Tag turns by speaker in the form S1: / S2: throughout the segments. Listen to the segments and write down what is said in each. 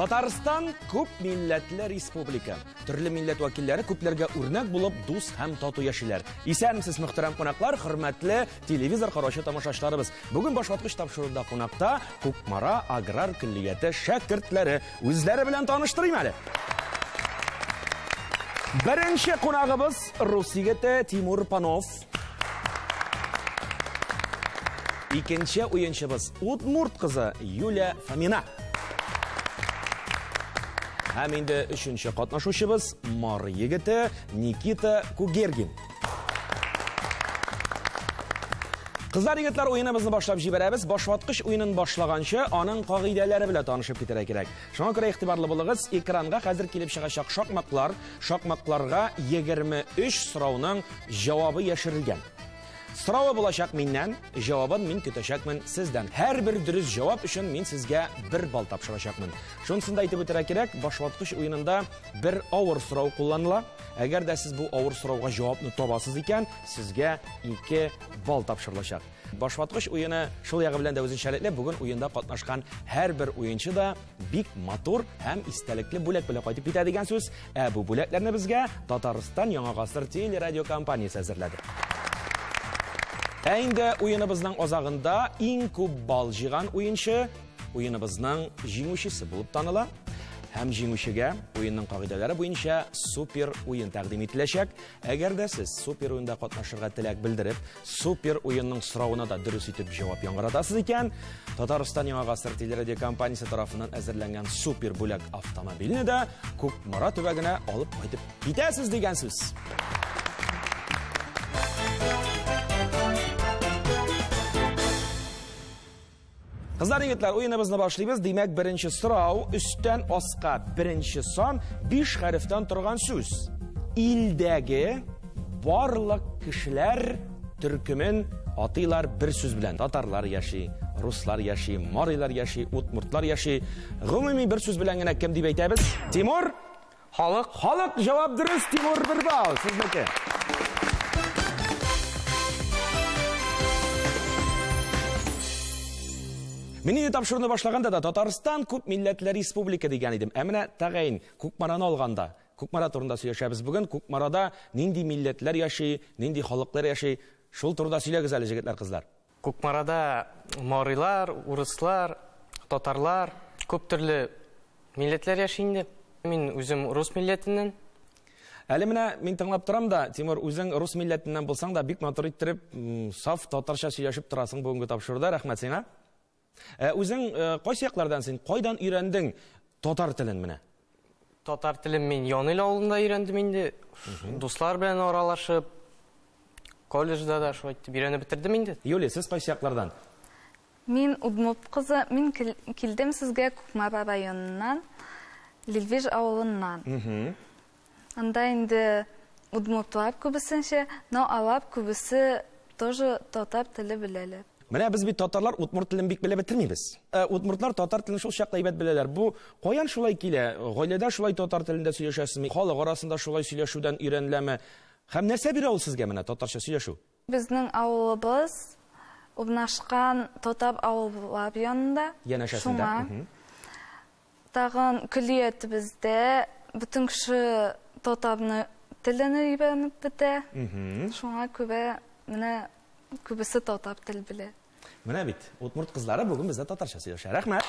S1: Tatariston ko'p millatli respublika. Turli millat vakillari ko'plarga o'rnak bo'lib, do'st ham totu yashaylar. Esanmisiz muhtaram qonaqlar, hurmatli televizor qaroshi tomoshabinlarimiz. Bugun boshlang'ich topshiriqda qonaqda Ko'kmara agrar kulliyati shagirdlari o'zlari bilan tanishtirayman. Birinchi qonog'imiz rus yigiti Timur Panov. Ikkinchi o'yinchimiz Udmurt qizi Yuliya Famina. Ham endi uchinchi qatnashuvchimiz Mor yigiti Nikita Kugergin. Qizlar yigitlar o'yinimizni boshlab jibaramiz. Boshlang'ich o'yinini boshlagancha uning qoidalari bilan tanishib ketira kerak. Shunga ko'ra e'tiborli bo'ling'iz. Ekranga hozir kelib chiqashaq shoqmaqlarga 23 so'rovning javobi yashirilgan. So'rovi bo'lashaq mendan, javobini men kutashaqman sizdan. Har bir durust javob uchun men sizga 1 ball topshirashaqman. Shunday aytib o'tira kerak, boshlang'ich o'yinida bir og'ir so'rov qo'llaniladi. Agarda siz bu og'ir so'rovga javobni topasiz ekan, sizga 2 ball topshiriladi. Boshlang'ich o'yini shul yog'i bilan da o'zini sharatlab, bugun o'yinda qatnashgan har bir o'yinchi da bik motor ham istalikli bo'lak bilan qaytib ketadigan so'z. Bu bo'laklarni bizga Tatariston Yangi asr teleradio kompaniyasi hozirladi. Endi o'yinimizning ozag'ida eng ko'p ball yig'gan o'yinchi o'yinimizning jinguvchisi bo'lib taniladi. Ham jinguvchiga o'yinning qoidalari bo'yicha super o'yin taqdim etilajak. Agarda siz super o'yinda qatnashishga tilak bildirib, super o'yinning so'rovini da durust etib javob yong'aratasiz ekan, Tatariston Yangi asr teleradio kompaniyasi tomonidan hazırlangan super bo'lak avtomobilni da Ko'kmara tubagina olib qaytib ketasiz degan so'z. Qizlar yigitlar, o'yinimizni boshlaymiz. Demak, birinchi so'rov ustdan ostga birinchi son 5 harfdan turgan so'z. Ildagi barliq kishilar turkumin otilar bir so'z bilan. Tatarlar yashi, ruslar yashi, morilar yashi, udmurtlar yashi. Umumiy bir so'z bilangina kim deb aytamiz? Timur? Xalq javob durust. Timur 1 ball sizniki. Meni topshiriqni boshlaganda da Tatariston ko'p millatli respublika degan edim. Amina tag'in Ko'kmarani olganda, Ko'kmara turida сөйләшәбез bugun. Ko'kmarada nindi millatlar yashi, nindi xalqlar yashi, shul turida сөйләгез әле җегетләр, кызлар.
S2: Ko'kmarada moriylar, uruslar, tatarlar, ko'p turli millatlar yashaydi. Men o'zim rus millatidan.
S1: Әле менә мин тыңлап торам да, Тимур, үзең рус милләтеннән булсаң да бик матур иттереп, саф татарча сөйләшеп торасың бүгенге тапшыруда. Рәхмәт сиңа. Үзең кайсы яклардан син, кайдан өйрәндең татар телен менә?
S2: Татар телен мен Яныйла авылында өйрәндем инде. Дуслар белән аралашып, колледжда да шулай итеп өйрәнеп бетердем инде.
S1: Юлия, сез кайсы яклардан?
S3: Мин Удмурт кызы, мин килдем сезгә Көкмара районыннан, Лилвиж авылыннан. Анда инде удмуртлар күбесенчә, но алар күбесе тоже татар теле беләләр.
S1: Менә без бит татарлар удмурт телен бик белә бетермибез. Удмуртлар татар телен шул чакта әйбәт беләләр. Бу каян шулай килә? Гаиләдә шулай татар телендә сөйләшәсезме? Халык арасында шулай сөйләшүдән өйрәнеләме? Һәм нәрсә бирә ул сезгә менә татарча сөйләшү?
S3: Безнең авылыбыз урнашкан татар авыллар янында.
S1: Янәшәсендә.
S3: Тагын күлиятебездә бөтен кеше татарны телен өйрәнеп бетә. Шуңа күбе менә күбесе татар тел белә.
S1: Менә бит, Удмурт кызлары бүген бездә татарча сөйләшә. Рәхмәт.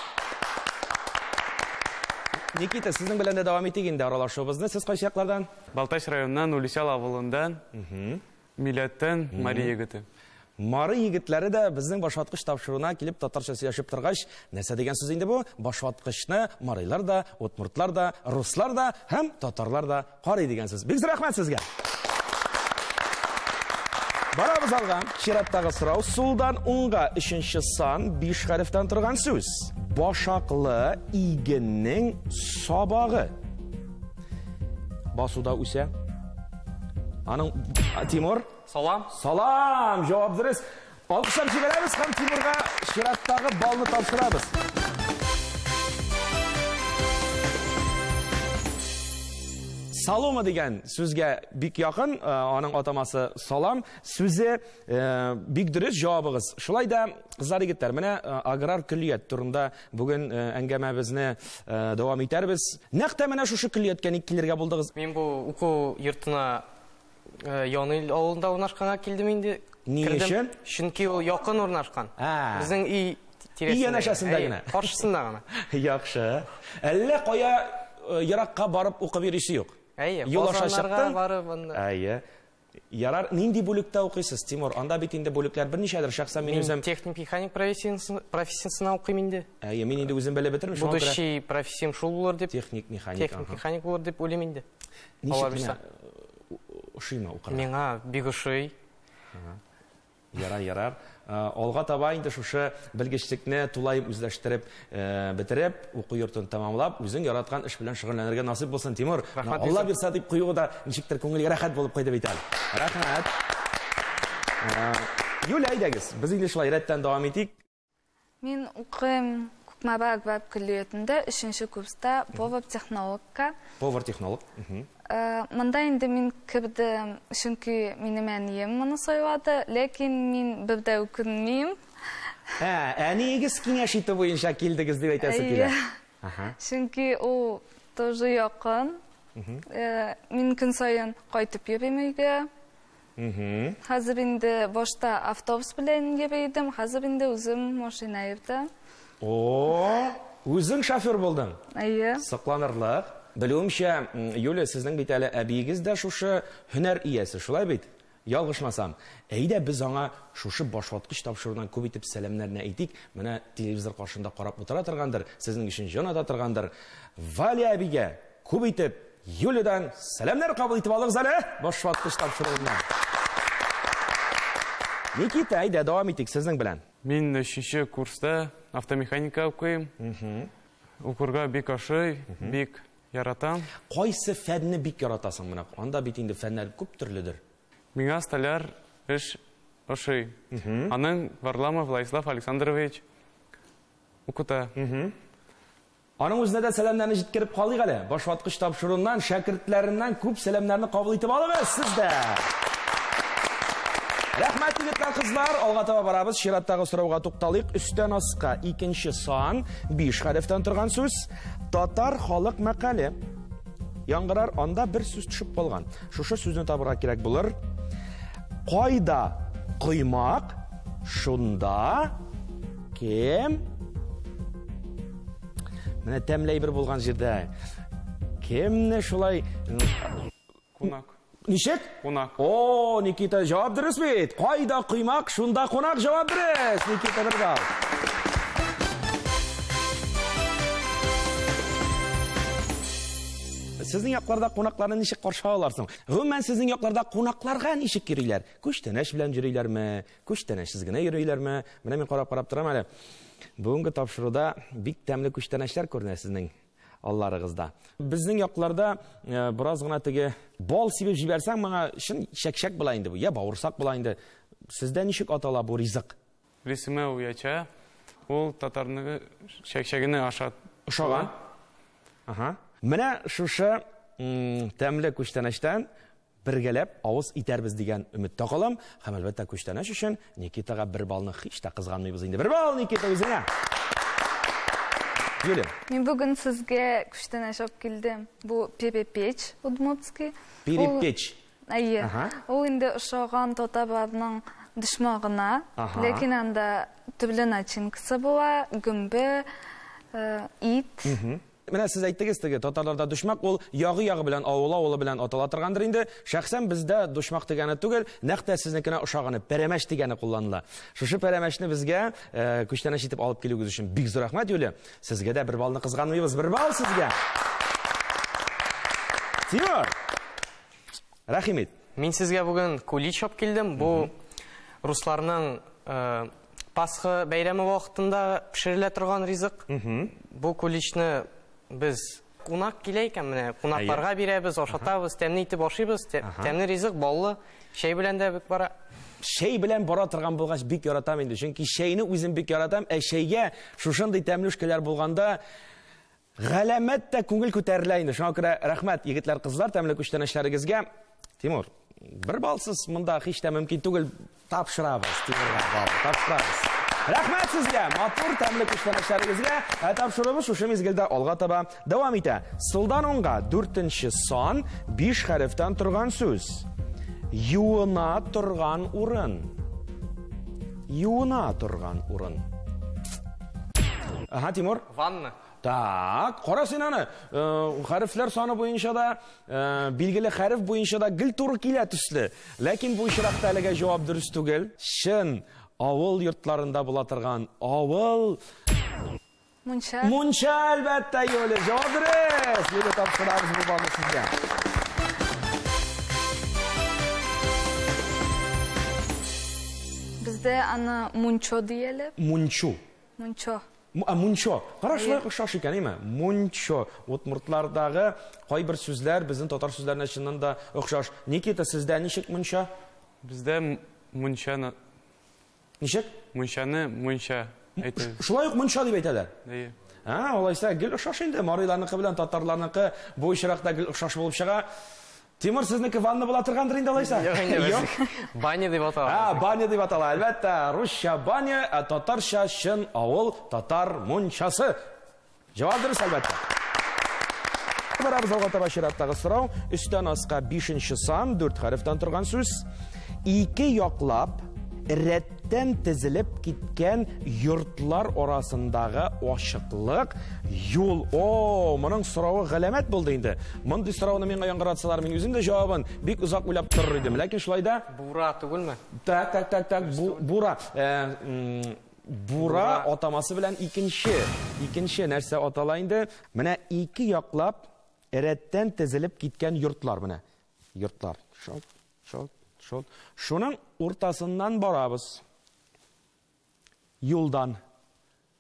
S1: Никита, сезнең белән дә дәвам итик инде аралашуыбызны. Сез кайсы яклардан?
S4: Балтач районыннан, Улисял авылындан, милләттән Мари егете.
S1: Мары егетләре дә безнең башваткыч тапшыруына килеп татарча сөйләшеп торгач, нәрсә дигән сүз инде бу? Башваткычны марыйлар да, удмуртлар да, руслар да һәм татарлар да карый дигән сүз. Бик рәхмәт сезгә. Барабыз алган чираттагы сорау. Сулдан уңга 3нче сан 5 хәрефтән торган сүз. Башаклы игеннең сабагы. Басуда үсә. Аның Тимур?
S2: Салам.
S1: Салам, җавап дөрес. Алкышлап җибәрәбез һәм Тимурга чираттагы балны тапшырабыз. Saloma degan so'zga bik yaqin, onun atamasi Salom, so'zi bik dürüst javobingiz. Shulayda qizlar yigitlar, mana agrar kulliyat turida bugun angamamizni davom etamiz. Naqta mana shu kulliyatga ikkilarga bo'ldingiz?
S2: Men bu o'quv yurtuna Yonil avulunda o'rnashqanga keldim endi.
S1: Niye?
S2: Chunki u yaqin o'rnashqan. Bizning uy
S1: tiresida. Yanashasindagina.
S2: Qarshısındagina.
S1: Yaxshi. Alla qo'ya yiroqqa borib o'qib yurishi yo'q.
S2: Yo'lashlarga borib unda.
S1: Yarar nindi bo'lakda o'qiysiz, Timur? Anda bit endi bo'laklar bir nechadir. Shaxsan men o'zim
S2: texnik mexanik professiyasini o'qiyman endi.
S1: Men endi o'zim bilib bitirdim.
S2: Будущий professiyam shu bo'lar deb.
S1: Texnik
S2: mexanik bo'lar deb o'ylayman endi.
S1: Nishmi? O'shima o'qir.
S2: Menga big o'shay.
S1: Yarar. Olga taба endi shusha bilgichlikni to'layib o'zlashtirib, bitirib, o'quv yurtini tamomlab, o'zing yaratgan ish bilan shug'ullanishga nasib bo'lsin, Timur. Alloh bersa deb quyug'ida nechikdir ko'ngilga rahat bo'lib qo'ydi aytadi. Rahmat. Yo'laydagiz. Biz endi shu hayratdan davom etik.
S3: Men o'qim Ko'kmabag veb kulliyatida 3-kursda Power texnologka.
S1: Power texnolog.
S3: Manda endi men kirdim, chunki meni maniyim buni so'yadi, lekin men birda o'qinmayman.
S1: Anigiz kengashita bo'yicha keldigiz deb aytasiz kelar.
S3: Chunki u тоже yaqin. Men kun sayin qaytib yuraman uyga. Hozir endi boshda avtobus bilan yurdim, hozir endi o'zim mashina yurdim.
S1: O'zing shofyor bo'lding? Saqlanirlik. Bilumcha, Yuliya, sizning bit hali abiyingizda shusha hunar iyasi, shulay bit? Yolg'ishmasam, ayda biz ona shusha boshlatqich topshiruvdan ko'p etib salamlarni aytik. Mana televizor qarshida qarab o'tira turgandir, sizning uchun jonada turgandir. Vali abiga ko'p etib Yuliyadan salamlar qabul etib oling'iz hali boshlatqich topshiruvidan. Nikita, ayda davom etik sizning bilan.
S4: Men 3-kursda avtomexanika o'qiyman. O'qirga bek o'shay, bek yaratам.
S1: Qaysi fanni bik yaratasan buni? Anda bit endi fanlar ko'p turlidir.
S4: Menga stalyar ish o'shay. Aning Varlamov Vladislav Aleksandrovich o'qita.
S1: Aning o'zida salamlarni yetkazib qoldik hali. Boshlatqich topshiruvdan shogirdlaridan ko'p salamlarni qabul etib olamiz sizda. Rahmat yigitlar, qizlar, olg'a tava boramiz. Shiratdagi so'rovga to'xtalik. Üstten ostga 2-son 5 harfdan turgan so'z. Tatar xalq maqoli. Yang'irar onda bir so'z tushib qolgan. Shusha so'zni topirga kerak bo'lar. Qoida quymoq, shunda kim? Mana tamlay bir bo'lgan yerda kimni shulay
S4: Qo'noq.
S1: Nishik?
S4: Qo'noq.
S1: Nikita javob durust bit. Qoida quymoq, shunda qo'noq javob durust. Nikita bir bal. Sizning yoqlarda qo'noqlarni nishik qarshi olarsiz? Umuman sizning yoqlarda qo'noqlarga nishik kiringlar? Ko'chtanash bilan yuriylarmi? Ko'chtanashsizgina yuriylarmi? Mana men qarab turaman hali. Bugungi topshiriqda bik tamli ko'chtanashlar ko'rinadi sizning ollaringizda. Bizning yoqlarda birozgina tigi bol sebib jibarsang, menga shin shak-shak bo'laydi bu. Ya bavursoq bo'laydi. Sizda nishik atalar bu rizq?
S4: Resmi uyacha, ul tatarnigi shak-shagini
S1: O'shagan. Mana shusha tamli ko'chtanashdan birgalab ovoz itarbiz degan umidda qolam. Ham albatta ko'chtanash uchun Nikitaga bir balni hech ta qizg'anmaymiz endi. Bir bal Nikita o'zingga. Yuliya.
S3: Men bugun sizga ko'chtanash olib keldim. Bu Perepech Udmurtskiy.
S1: Perepech.
S3: U endi o'shagan totabarning dushmog'ina, lekin anda turli nachinkasi bo'lar, gumbi, it.
S1: Mana siz aytdingiz, tatarlarda dushmaq ol yog'i bilan ovula bilan atalatirgandir endi. Shaxsan bizda dushmaq degani tugul, naqta siznikina o'shog'ini peramash degani qo'llaniladi. Shu peramashni bizga ko'chtanash etib olib kelganingiz uchun big zo'r rahmat Yuliya. Sizga-da bir balni qizg'anmaymiz, bir bal sizga. Timur. Rahimit.
S2: Men sizga bugun kulich olib keldim. Bu ruslarning Pasxa bayrami vaqtida pishirilayotgan rizq. Bu kulichni biz qo'noq kelaykan, mana qo'noqlarga beramiz, oshatamiz, ta'min etib boshlaymiz. Ta'min rizq bolli shay bilan da bik bora.
S1: Shay bilan bora turgan bo'lgach bik yoratam endi. Chunki shayni o'zim bik yoratam, shayga shunday ta'minlashlar bo'lganda Галәмәт тә күңел күтәрелә инде. Шуңа күрә рәхмәт, егетләр, кызлар, тәмле күчтән эшләрегезгә. Тимур, бер балсыз монда һич тә мөмкин түгел. Тапшырабыз, Тимурга бал, тапшырабыз. Рәхмәт сезгә, матур, тәмле күчтән эшләрегезгә. Тапшырабыз шушы мизгелдә алга таба дәвам итә. Сылдан уңга 4нче сан 5 хәрефтән торган сүз. Юына торган урын. Юына торган урын. Ага, Тимур.
S2: Ванна.
S1: Так, қара сен аны, хәрефләр саны буенча да, билгеле хәреф буенча да гел туры килә төсле. Ләкин бу очракта әлегә җавап дөрес түгел. Шын авыл йортларында була торган авыл
S3: Мунча.
S1: Мунча, әлбәттә, Юля, җавап дөрес. Юля, тапшырабыз бу балны сезгә.
S3: Бездә аны мунчо диелеп.
S1: Мунчу.
S3: Мунчо.
S1: Мунчо. Кара шулай охшаш икән, әйме? Мунчо. Удмуртлардагы кайбер сүзләр безнең татар сүзләренә чыннан да охшаш. Никита, сездә ничек мунча?
S4: Бездә мунчаны,
S1: Ничек?
S4: мунчаны мунча әйтәбез.
S1: Шулай ук мунча дип әйтәләр.
S4: Әйе.
S1: Алайса, гел охшаш инде. Мариларныкы белән татарларныкы бу очракта гел охшаш булып чыга. Тимур, сезнеке ванна була торгандыр инде, алайса?
S2: Юк. Баня дип атала.
S1: Баня дип атала. Әлбәттә, русча баня, татарча шын авыл, татар мунчасы. Җавап дөрес, әлбәттә. Барабыз алга таба чираттагы сорау. Өстән аска 5нче сан 4 хәрефтән торган сүз. Ике яклап рәттән тезелеп киткән йортлар арасындагы ачыклык юл. Моның соравы галәмәт булды инде. Мондый соравны миңа яңгыратсалар, мин үзем дә җавабын бик озак уйлап торыр идем. Ләкин шулай да
S2: Бура түгелме?
S1: Так, бура. Бура атамасы белән икенче нәрсә атала инде. Менә ике яклап рәттән тезелеп киткән йортлар менә. Йортлар. Шот. Шуның уртасыннан барабыз. Юлдан.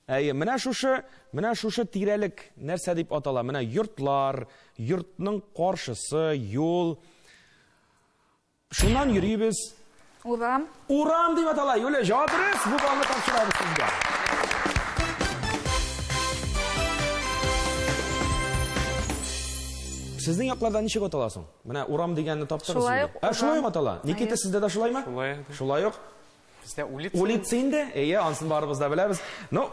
S1: Менә шушы тирәлек нәрсә дип атала? Менә йортлар, йортның каршысы, юл. Шуннан йөрибез.
S3: Урам.
S1: Урам дип атала. Юля, җавап дөрес. Бу балны тапшырабыз сезгә. Сезнең якларда ничек аталасың? Менә урам дигәнне таптыгыз. Шулай ук атала. Никита, сездә дә шулаймы? Шулай ук.
S2: Бездә улица.
S1: Улица инде. Ансын барыбыз да беләбез.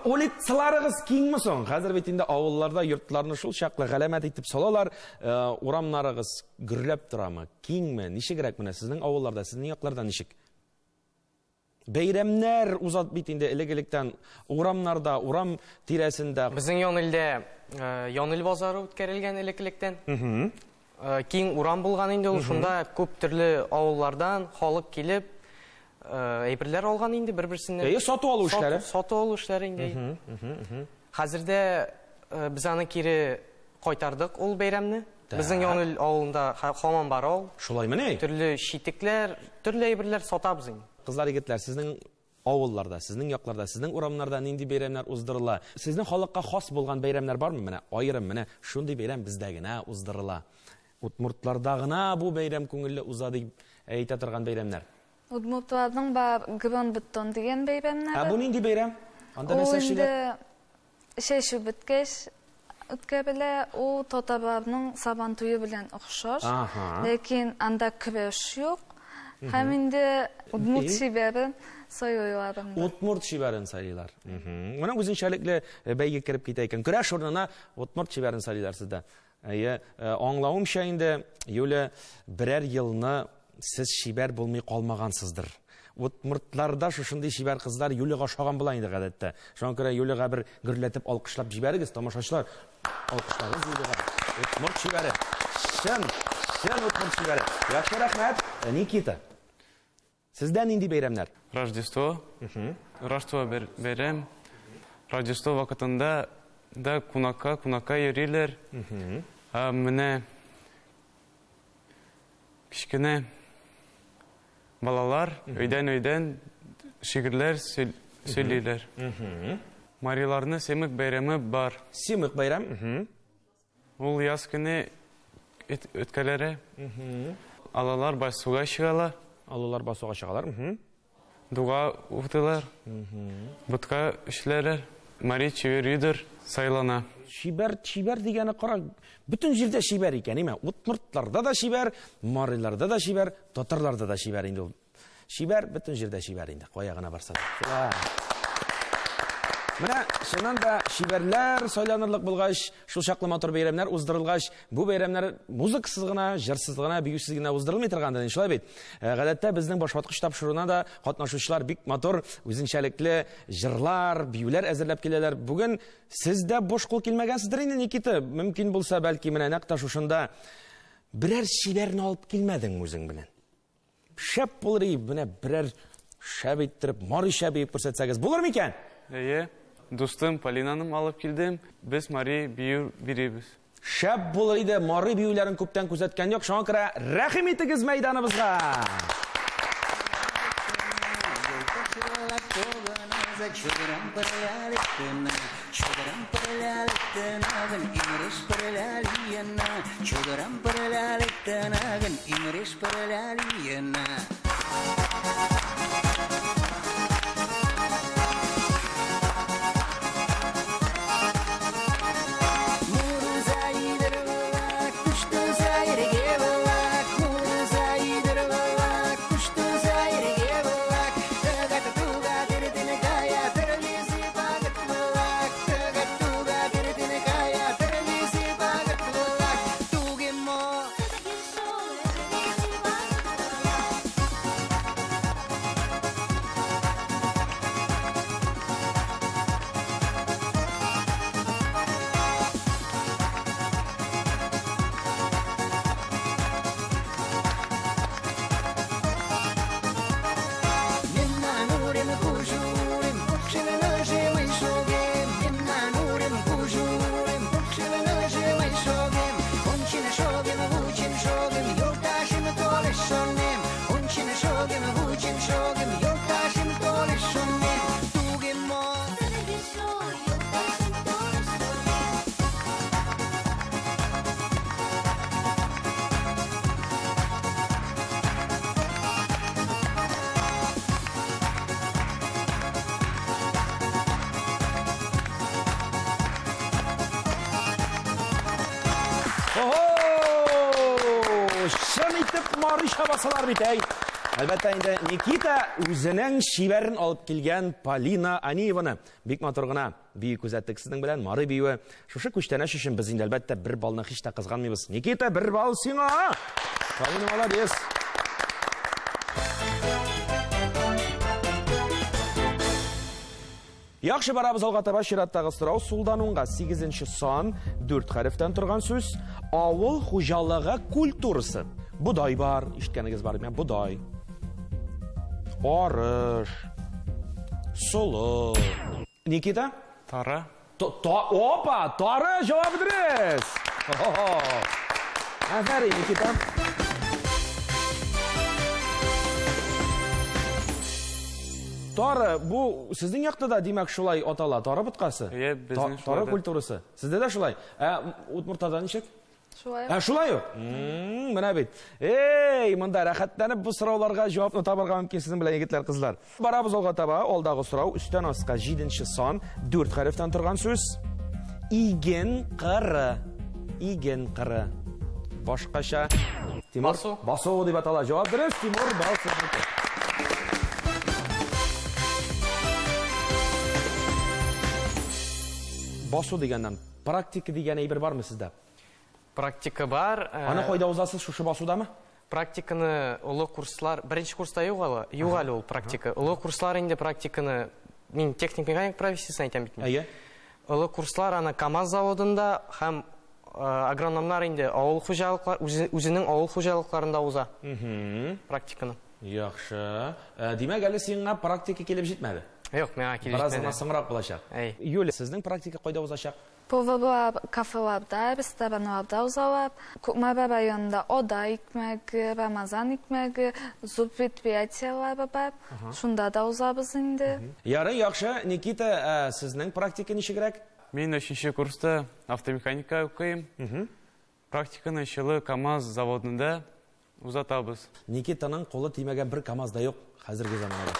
S1: Улицаларыгыз киңме соң? Хәзер бит инде авылларда йортларны шул чаклы галәмәт итеп салалар. Урамнарыгыз гөрләп торамы? Киңме? Ничегрәк менә сезнең авылларда, сезнең якларда ничек? Бәйрәмнәр узат бит инде элек-электән урамнарда, урам тирәсендә.
S2: Безнең Янилдә Янил базары үткәрелгән элек-электән. Киң урам булган инде ул, шунда күп төрле авыллардан халык килеп әйберләр алган инде бер-берсеннән.
S1: Сату алу эшләре.
S2: Сату алу эшләре инде. Хәзердә без аны кире кайтардык ул бәйрәмне. Безнең Янил авылында һаман бар ул.
S1: Шулаймы ни?
S2: Төрле шитекләр, төрле әйберләр сатабыз инде.
S1: Кызлар, егетләр, сезнең авылларда, сезнең якларда, сезнең урамнарда нинди бәйрәмнәр уздырыла? Сезнең халыкка хас булган бәйрәмнәр бармы? Менә аерым, менә шундый бәйрәм бездә генә уздырыла. Удмуртларда гына бу бәйрәм күңелле уза дип әйтә торган бәйрәмнәр.
S3: Удмуртларның бар грон бетон дигән бәйрәмнәре.
S1: Бу нинди бәйрәм? Анда нәрсә эшләр?
S3: Шәйшү беткәч үткәрелә, ул татарларның сабан туе белән охшаш. Ләкин анда көрәш юк. Һәм инде удмурт шибәрен сайлыйлар.
S1: Удмурт шибәрен сайлыйлар. Моның үзенчәлекле бәйгә кереп китә икән. Көрәш урынына удмурт шибәрен сайлыйлар сездә. Аңлавымча инде, Юля, берәр елны сез шибәр булмый калмагансыздыр. Удмуртларда шушындый шибәр кызлар Юляга шаган була инде гадәттә. Шуңа күрә Юляга бер гөрләтеп алкышлап җибәрегез, тамашачылар. Алкышларыгыз Юляга. Удмурт шибәре. Шын удмурт шибәре. Яхшы, рәхмәт. Никита, сездә нинди бәйрәмнәр?
S4: Рождество. Рождество бәйрәм. Рождество вакытында да кунакка йөриләр. Менә кичкенә балалар өйдән шигырьләр сөйлиләр. Мариларны Семик бәйрәме бар.
S1: Семик бәйрәм.
S4: Ул яз көне үткәләре. Алалар басуга чыгалар. Дуга укыталар. Бутка эшләр. Мари чевер юдыр. Сайлана.
S1: Шибәр дигәне кара, бүтән җирдә шибәр икән, әйме? Удмуртларда да шибәр, мариларда да шибәр, татарларда да шибәр инде ул. Шибәр бүтән җирдә шибәр инде, кая гына барса. Менә шуннан да шибәрләр сайланырлык булгач, шул чаклы матур бәйрәмнәр уздырылгач, бу бәйрәмнәр музыкасыз гына, җырсыз гына, биюсез гына уздырылмый торганда, шулай бит. Гадәттә безнең башваткыч тапшыруына да катнашучылар бик матур, үзенчәлекле җырлар, биюләр әзерләп киләләр. Бүген сез дә бош кул килмәгәнсездер инде, Никита. Мөмкин булса, бәлки менә нәкъ та шушында берәр шибәрне алып килмәдең үзең белән. Шәп булыр иде, менә берәр шәп иттереп, Мари шәп итеп күрсәтсәгез булырмы икән?
S4: Достым Полинаным алып килдем. Без Мари бию биребез.
S1: Шәп булыр иде, Мари биюләрен күптән күзәткән юк. Шуңа күрә рәхим итегез мәйданыбызга. Басалар бит, әй. Әлбәттә инде Никита үзенең шибәрен алып килгән Полина Аниеваны бик матур гына бию күзәттек сезнең белән Мари биюе. Шушы күчтәнәш өчен без инде әлбәттә бер балны һич тә кызганмыйбыз. Никита, бер бал сиңа. Полина, молодец. Яхшы барабыз алга таба чираттагы сорау сулдан уңга 8нче сан 4 хәрефтән торган сүз. Авыл хуҗалыгы культурасы. Будай бар, ишеткәнегез бар, мен будай. Арыш. Солы. Никита?
S4: Тары.
S1: Опа, тары җавабы дөрес. Афәрин, Никита. Тары, бу сезнең якта да димәк шулай атала, тары буткасы.
S4: Безнең
S1: тары культурасы. Сездә дә шулай. Удмуртада ничек?
S3: Шулай.
S1: Шулай ул. Менә бит. Эй, монда рәхәтләнеп бу сорауларга җавапны табарга мөмкин сезнең белән егетләр, кызлар. Барабыз алга таба, алдагы сорау үстән аска 7нче сан 4 хәрефтән торган сүз. Иген кыры. Иген кыры. Башкача Тимур басу дип атала. Җавап дөрес, Тимур басу. Басу дигәннән практика дигән әйбер бармы сездә?
S2: Практика бар.
S1: Аны кайда узасыз, шушы басудамы?
S2: Практиканы улы курслар, беренче курста юк әле ул практика. Улы курслар инде практиканы мин техник механик профессиясын әйтәм бит.
S1: Әйе.
S2: Улы курслар аны КАМАЗ заводында һәм агрономнар инде авыл хуҗалыклар үзенең авыл хуҗалыкларында уза. Практиканы.
S1: Яхшы. Димәк, әле сиңа практика килеп җитмәде.
S2: Юк, миңа килеп җитмәде.
S1: Бераз соңрак булачак. Юля, сезнең практика кайда узачак?
S3: Повабла кафеларда, ресторанларда узалап, Кукмара районында ода икмәге, Рамазан икмәге, зур предприятиялар бар. Шунда да узабыз инде.
S1: Ярый, яхшы. Никита, сезнең практика ничегрәк?
S4: Мин 3нче курста автомеханика укыйм. Практиканы Чылы КАМАЗ заводында узатабыз.
S1: Никитаның колы тимәгән бер КАМАЗ да юк хәзерге заманда.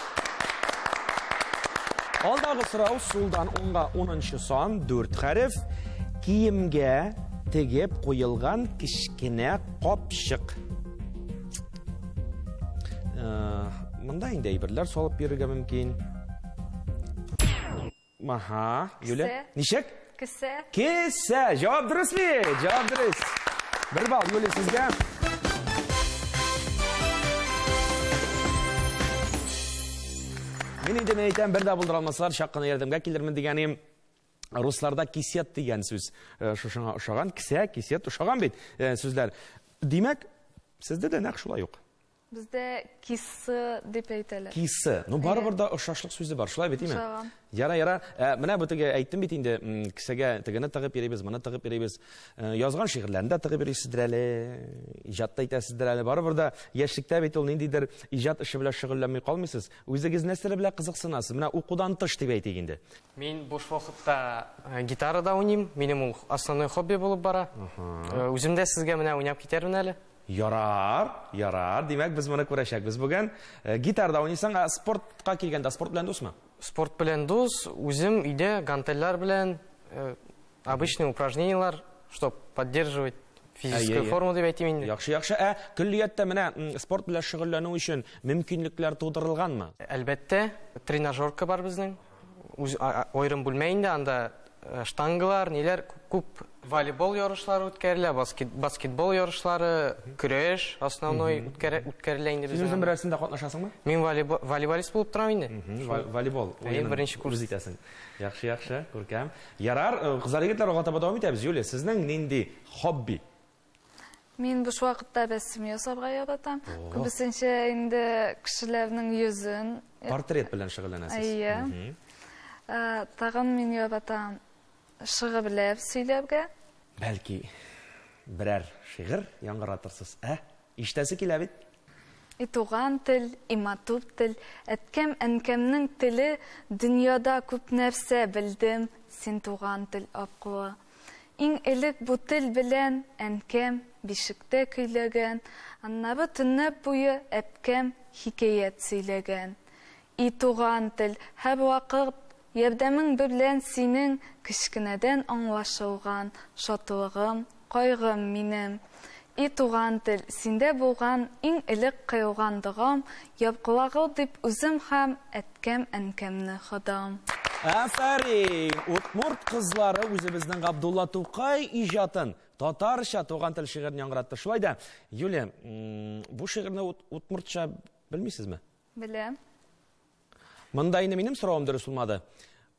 S1: Алдағы сұрау солдан 10-ға 10-шы сан 4 хәреф. Киімге тегеп қойылған кішкене қопшық. Мұнда енді әйбірлер солып беруге мүмкін. Маха, Юлия. Нешек?
S3: Кесе.
S1: Кесе. Жауап дұрыс бе? Жауап дұрыс. Бір бал, Юлия, сізге. Мен үйден әйтен бір дабылдыр алмасылар шаққына ердімге келдірмін дегенім. Русларда кисет деген сөз шошыңа ұшаған. Кисет ұшаған бейт сөздер. Демек, сізде де нәқ шулай жоқ.
S3: Bizde kisi деп әйтелер.
S1: Кисі. Ну, бары-бұрда ұшашлық сөзі бар. Шулай бет, еме? Яра. Мына бұтыға әйттім бет енді кісіге тігіні тығып беребіз, мұны тығып беребіз. Yazған шиғырләрінде тығып бересіздір әлі, ижатта айтасыздыр әлі. Бары-бұрда ешікті бет ол нендейдір ижат іші білі шығырләмей қалмайсыз. Өзіңіз нәсілі білі қызықсынасыз. Мына оқудан тыш деп әйтегенде.
S2: Мен бош вақытта гитарада ойнайым. Менің основной хобби болып бара. Өзімде сізге мына ойнап кетермін әлі.
S1: Ярар. Демек, біз мұны көрәшәкбіз бүгін. Гитарда ойнайсаң, спортқа келгенде спорт білән дос ма?
S2: Спорт білән дос, өзім үйде гантельлар білән, обычный упражнениялар, чтобы поддерживать физическую форму деп әйтейін.
S1: Яқшы. Күллиятта міне спорт білән шығырлану үшін мүмкінліктер тудырылған ма?
S2: Әлбәтте, тренажерка бар біздің. Ойрым бүлмейінде, анда штангылар, нелер көп волейбол ярышлары үткәрелә, баскетбол ярышлары, көрәш основной үткәрелә инде
S1: Син үзең берәрсендә катнашасыңмы?
S2: Мин волейболист булып торам инде.
S1: Волейбол.
S2: Беренче курс
S1: итәсең. Яхшы, күркәм. Ярар, кызлар егетләр гатаба дәвам итәбез. Юлия, сезнең нинди хобби?
S3: Мен буш вакытта рәсем ясарга яратам. Күбесенчә инде кешеләрнең йөзен,
S1: портрет белән шөгыльләнәсез.
S3: Әйе. Тагын мин яратам шигырь белән сөйләргә.
S1: Бәлки берәр шигырь яңгыратырсыз, Ишетәсе килә бит.
S3: Туган тел, иматуп тел, әткәм әнкәмнең теле, дөньяда күп нәрсә белдем, син туган тел акылы. Иң элек бу тел белән әнкәм бишектә көйләгән, аннары төннәп буе әпкәм хикәят сөйләгән. Туган тел, һәр вакыт ярдәмең белән синең кечкенәдән аңлашылган шатлыгым, кайгым минем. Туган тел, синдә булган иң элек кыйлгандыгым, ябкылагыл дип үзем һәм әткәм әнкәмне ходам.
S1: Афәрин! Утмурт кызлары үзебезнең Габдулла Тукай иҗатын татарча туган тел шигырен яңгыратты. Шулай да, Юлия, бу шигырьне утмуртча белмисезме?
S3: Беләм.
S1: Монда инде минем соравым дөрес булмады.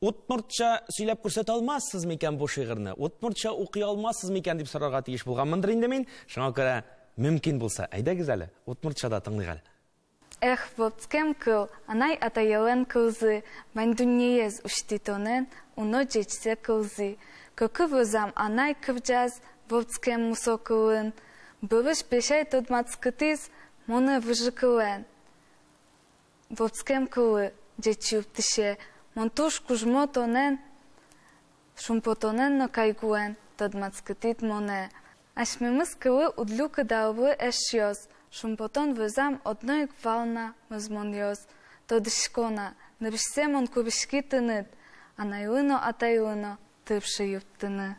S1: Утмуртча сөйләп күрсәтә алмассыз микән бу шигырьне? Утмуртча укый алмассыз микән дип сорарга тиеш булганмындыр инде мин. Шуңа күрә мөмкин булса, әйдәгез әле, утмуртчада тыңлыйк әле.
S3: Эх, воткем кыл, анай атаялан кылзы, мен дүниез уштитонен, уно жечсе кылзы. Көкü вызам анай кывжаз, воткем мусокылын, бывыш пешай тодмацкытыз, моны выжыкылын. Воткем кылы, жечуп тише, монтуш кужмотонен, шумпотонен но кайгуен, тодмацкытит моне. Ашмемыз кылы удлю кыдалвы эшьёз, шумпотон вызам одной гвална мызмоньёз. Тодышкона, набишсем он кубишки тынет, анайлыно атайлыно тыпшы юптыны.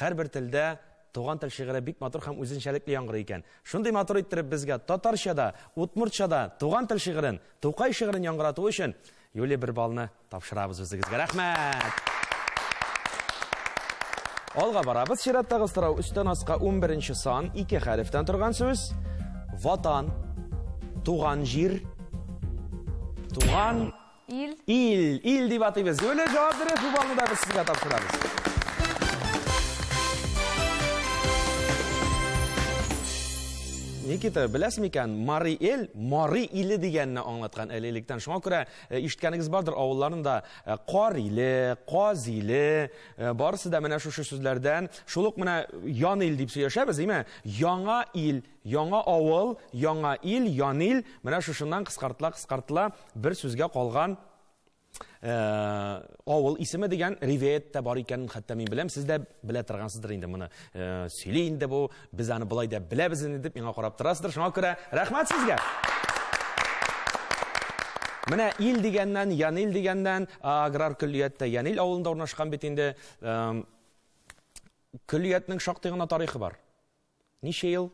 S1: Һәр бер телдә туган тел шигыре бик матур һәм үзенчәлекле яңгырый икән. Шундый матур иттереп безгә татарчада, утмуртчада туган тел шигырен, Тукай шигырен яңгырату өчен Юлия бер балны тапшырабыз үзегезгә. Рәхмәт. Алга барабыз. Чираттагы сорау үстән аска 11-нче сан 2 хәрефтән торган сүз. Ватан, туган җир, туган ил дип атыйбыз. Юлия җавап бирә, бу балны да без сезгә тапшырабыз. Никита, беләсезме икән, Мари иле дигәнне аңлаткан әлелектән. Шуңа күрә ишеткәнегез бардыр, авылларында кар иле, каз иле, барысы да менә шушы сүзләрдән, шулык менә ян ил дип сөйләшәбез, име? Яңа ил, яңа авыл, яңа ил, ян ил, менә шушыннан кыскартыла бер сүзгә калган авыл исеме дигән риваять та бар икәнен хәтта мин беләм, сез дә белә торгансыздыр инде моны. Сөйли инде бу, без аны булай да беләбез инде дип миңа карап торасыздыр. Шуңа күрә рәхмәт сезгә. Менә ил дигәннән, Янил дигәннән, аграр көллиятта Янил авылында урнашкан бит инде. Көллиятның шактый гына тарихы бар. Ничә ел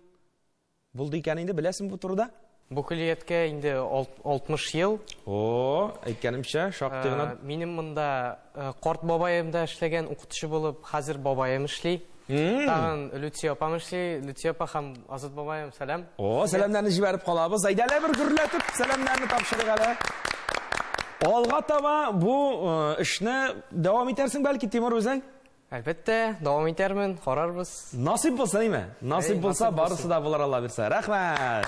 S1: булды икән инде, беләсең бу турыда?
S2: Бу көллияткә инде 60 ел.
S1: О, әйткәнемчә, шактый гына.
S2: Минем монда карт бабаемда эшләгән укытучы булып, хәзер бабаем эшли. Тагын Лүтия апам эшли. Лүтия апа һәм Азат бабаем, сәлам.
S1: О, сәламнарны җибәреп калабыз. Әйдәләр бер гөрләтеп сәламнарны тапшырыйк әле. Алга таба бу эшне дәвам итәрсең бәлки, Тимур үзең?
S2: Әлбәттә, дәвам итәрмен, карарбыз.
S1: Насип булса, ниме? Насип булса,
S2: насип
S1: барысы да булыр, Алла бирсә. Рәхмәт.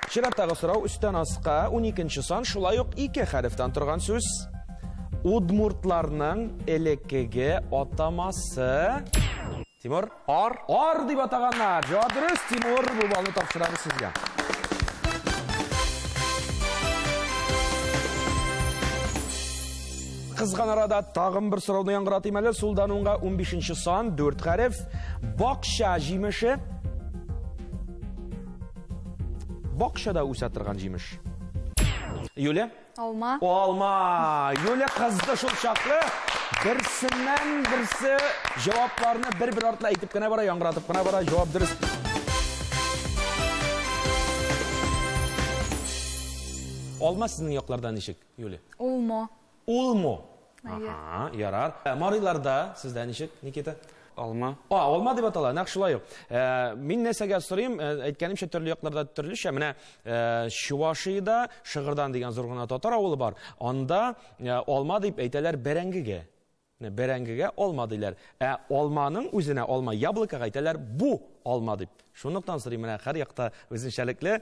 S1: Чираттагы сорау үстән аска 12нче сан, шулай ук 2 хәрефтән торган сүз. Удмуртларның элеккеге атамасы. Тимур? Ар дип атаганнар. Җавап дөрес, Тимур, бу балны тапшырабыз сезгә. Кызган арада тагын бер сорауны яңгыратыйм әле. Сулдан уңга 15нче сан, 4 хәреф. Бакча җимеше. Бакчада үсә торган җимеш. Юлия?
S3: Алма.
S1: Алма. Юлия кызды шул чаклы. Берсеннән берсе җавапларны бер-бер артлы әйтеп кенә бара, яңгыратып кенә бара. Җавап дөрес. Алма сезнең якларда ничек, Юлия?
S3: Улмо.
S1: Улмо. Ага, ярар. Мариларда сездә ничек, Никита?
S4: Алма.
S1: Алма дип атала, нәкъ шулай ук. Мин нәрсәгә сорыйм, әйткәнемчә төрле якларда төрлечә. Менә Чувашиядә Шыгырдан дигән зур гына татар авылы бар. Анда алма дип әйтәләр бәрәңгегә. Бәрәңгегә алма диләр. Алманың үзенә алма, яблокага әйтәләр бу алма дип. Шунлыктан сорыйм, менә һәр якта үзенчәлекле.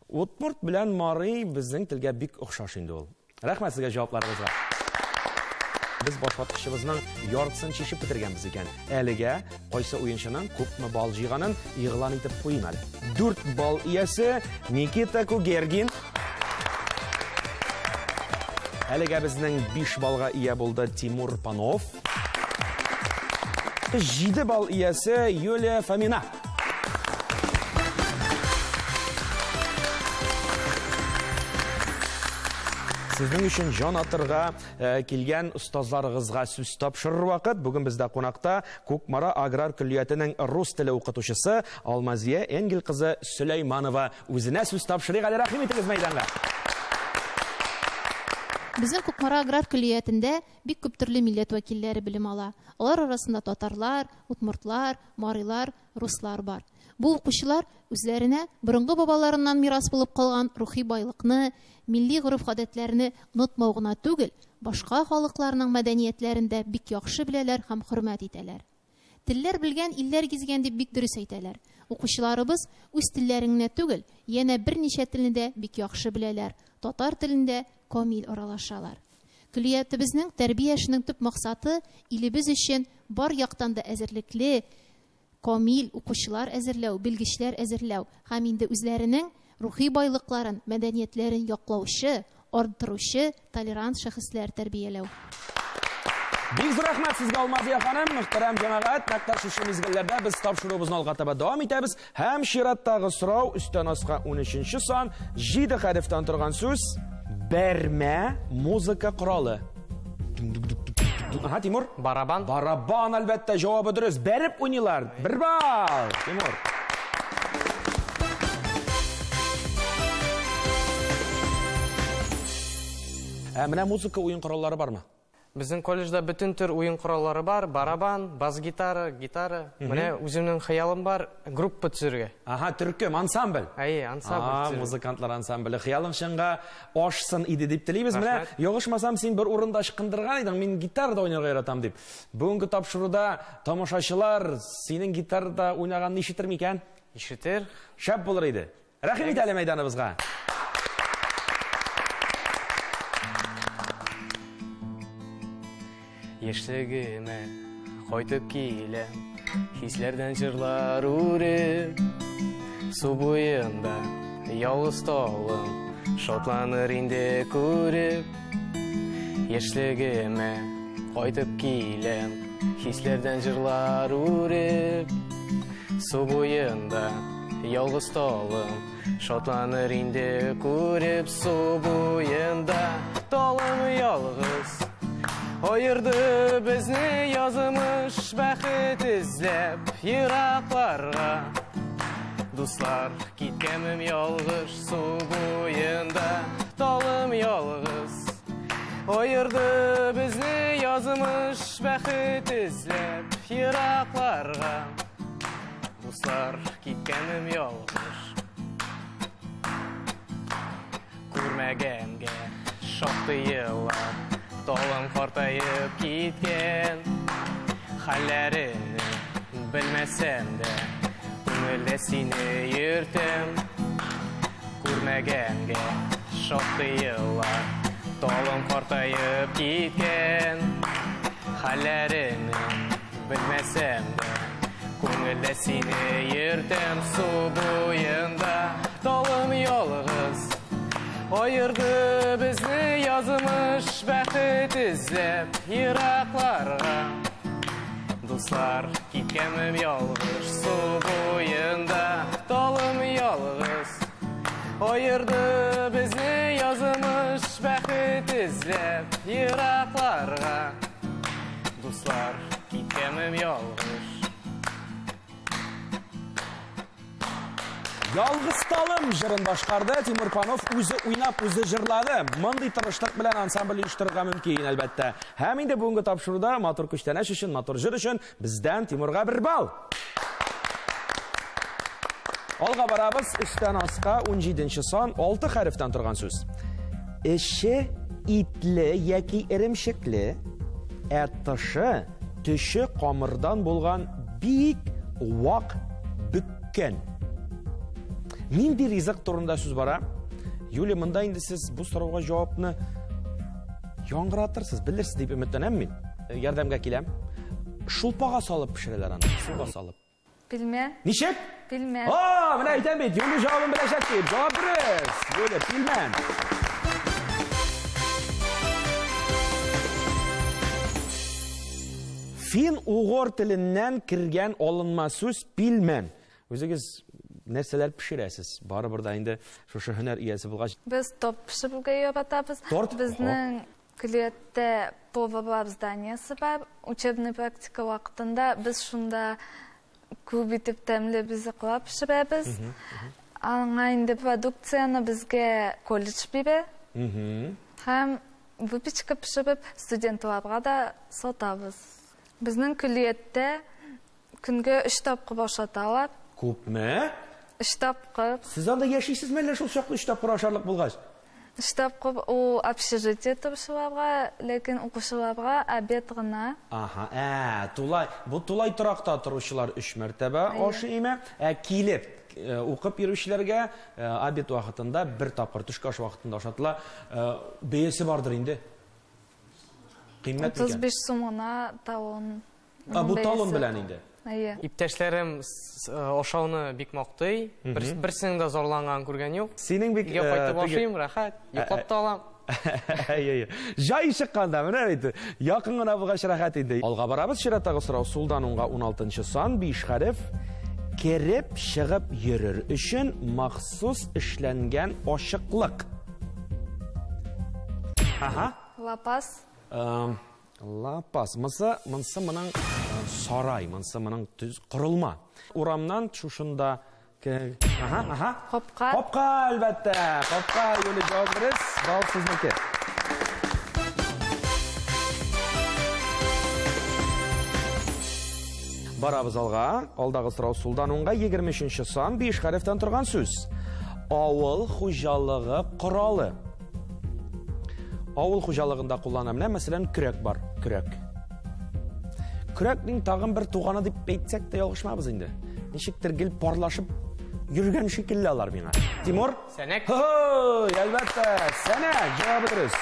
S1: Удмурт белән Мари безнең телгә бик охшаш инде ул. Рәхмәт сезгә җавапларыгызга. Biz башваткычыбызның яртысын чишеп бетергәнбез икән. Әлегә кайсы уенчының күпме бал җыйганын игълан итеп куйым әле. 4 бал иясе Никита Кугергин. Әлегә безнең 5 балга ия булды Тимур Панов. 7 бал иясе Юлия Фомина. Сезнең өчен җан атырга килгән остазларыгызга сүз тапшырыр вакыт. Бүген бездә кунакта Күкмара аграр көллиятенең рус теле укытучысы Алмазия Энгел кызы Сөләйманова. Үзенә сүз тапшырыйк әле, рәхим итегез мәйданга.
S5: Безнең Күкмара аграр көллиятендә бик күп төрле милләт вәкилләре белем ала. Алар арасында татарлар, удмуртлар, марилар, руслар бар. Бу укучылар үзләренә борынгы бабаларыннан мирас булып калган рухи байлыкны, милли гореф-гадәтләрне онытмау гына түгел, башка халыкларның мәдәниятләрендә бик яхшы беләләр һәм хөрмәт итәләр. Телләр белгән илләр гизгән дип бик дөрес әйтәләр. Укучыларыбыз үз телләренә түгел, янә берничә телне дә бик яхшы беләләр. Татар телендә камил аралашалар. Көллиятебезнең тәрбия эшенең төп максаты илебез өчен бар яктан да әзерлекле, камил укучылар әзерләү, белгечләр әзерләү һәм инде үзләренең рухи байлыкларын, мәдәниятләрен яклаучы, арттыручы, толерант шәхесләр тәрбияләү.
S1: Бик зур рәхмәт сезгә, Алмазия ханым, мөхтәрәм җәмәгать. Нәкъ шушы мизгелләрдә без тапшыруыбызны алга таба дәвам итәбез. Һәм чираттагы сорау өстән аска 13нче сан, 7 хәрефтән торган сүз. Бәрмә музыка коралы. Тимур?
S2: Барабан.
S1: Барабан, әлбәттә, җавабы дөрес. Бәреп уйныйлар. 1 бал. Тимур. Менә музыка уен кораллары бармы?
S2: Безнең колледжда бүтән төр уен кораллары бар. Барабан, бас-гитара, гитара. Менә үземнең хыялым бар, группа төзергә.
S1: Ага, төркем, ансамбль.
S2: Ансамбль.
S1: Музыкантлар ансамбле. Хыялың шыңга ашсын иде дип телибез. Менә ягышмасам син бер урында ычкындырган идең, мин гитарада уйнарга яратам дип. Бүгенге тапшыруда тамашачылар синең гитарада уйнаганны ишетер микән?
S2: Ишетер.
S1: Шәп булыр иде. Рәхим ит әле мәйданыбызга.
S2: Яшьлегемә кайтып киләм, хисләрдән җырлар үреп, су буенда ялгыз талым, шатланыр инде күреп. Яшьлегемә кайтып киләм, хисләрдән җырлар үреп, су буенда ялгыз талым, шатланыр инде күреп су буенда. Талым ялгыз, айырды безне язымыш бәхет эзләп еракларга. Дуслар, киткәнем ялгыш су буенда. Талым ялгыз, айырды безне язымыш бәхет эзләп еракларга. Дуслар, киткәнем ялгыш. Күрмәгәнгә шактый еллар, талым картаеп киткән. Хәлләрен белмәсәм дә, күңелдә сине йөртәм. Күрмәгәнгә шактый еллар, талым картаеп киткән. Хәлләрен белмәсәм дә, күңелдә сине йөртәм су буенда. Талым ялгыз, айырды безне язымыш бәхет эзләп еракларга. Дуслар, киткәнем ялгыш су буенда. Талым ялгыз, айырды безне язымыш бәхет эзләп еракларга. Дуслар, киткәнем ялгыш.
S1: Ялгыз талым жырын башкарды. Тимур Панов үзе уйнап, үзе жырлады. Мондый тырышлык белән ансамбль оештырырга мөмкин, әлбәттә. Һәм инде бүгенге тапшыруда матур күчтәнәш өчен, матур жыр өчен бездән Тимурга 1 балл. Алга барабыз. 3тән аска 17нче сан 6 хәрефтән торган сүз. Эше итле яки иремшекле, тышы төше камырдан булган бик вак бөккән. Нинди ризык турында сүз бара? Юлия, монда инде сез бу сорауга җавапны яңгыратырсыз, белерсез дип өметләнәм мин. Ярдәмгә киләм. Шулпага салып пешерәләр аны, суга салып.
S3: Bilmem.
S1: Ничек?
S3: Bilmem.
S1: Менә әйтәм бит, Юлия җавабын беләчәк дип. Җавап бирегез. Юлия, билмән. Фин-угыр теленнән кергән алынма сүз билмән. Үзегез нәрсәләр пешерәсез? Барыбер да инде шушы һөнәр иясе булгач.
S3: Biz top pişirmeye yaratабыз.
S1: Торт?
S3: Bizning kliyatda повар зданиясы бар. Учебный практика вакытында biz шунда күп итеп тәмле бизекләп пешерәбез. Аңа инде продукцияны безгә колледж бирә. Һәм выпечка пешереп студентларга да сатабыз. Безнең клиятта көнгә 3 тапкыр башаталар.
S1: Күпме?
S3: 3 тапкыр.
S1: Сез анда яшисезме әллә шул чаклы 3 тапкыр ашарлык булгач?
S3: 3 тапкыр у общежитие торучыларга, ләкин укучыларга обед гына.
S1: Аха, бу тулай торакта торучылар 3 мәртәбә ашы име, килеп укып йөрүчеләргә обед вакытында 1 тапкыр төшке аш вакытында ашатыла. Бәясе бардыр инде. Кыйммәт микән?
S3: 35 сумына талон.
S1: Бу талон белән инде.
S2: Иптәшләрем ашауны бик мактый. Берсенең дә зарланган күргән юк.
S1: Синең бик
S2: Өйгә кайтып ашыйм, рәхәт, йоклап та алам.
S1: Жай чыкканда, менә бит. Якын гына булгач рәхәт инде. Алга барабыз, чираттагы сорау сулдан уңга 16нчы сан 5 хәреф. Кереп чыгып йөрер өчен махсус эшләнгән ашыклык.
S3: Лапас.
S1: Лапас. Монсы моның сарай, монсы моның корылма. Урамнан шушында
S3: Капка.
S1: Капка, әлбәттә. Капка, Юлия, җавап бирегез. Бал сезнеке. Барабыз алга. Алдагы сорау сулдан уңга 23нче сан 5 хәрефтән торган сүз. Авыл хуҗалыгы коралы. Авыл хуҗалыгында куллана менә, мәсәлән, көрәк бар, көрәк. Көрәкнең тагын бер туганы дип әйтсәк тә ялгышмабыз инде. Ничектер гел парлашып йөргән шикелле алар миңа. Тимур?
S2: Сәнәк.
S1: Әлбәттә, сәнәк. Җавап дөрес.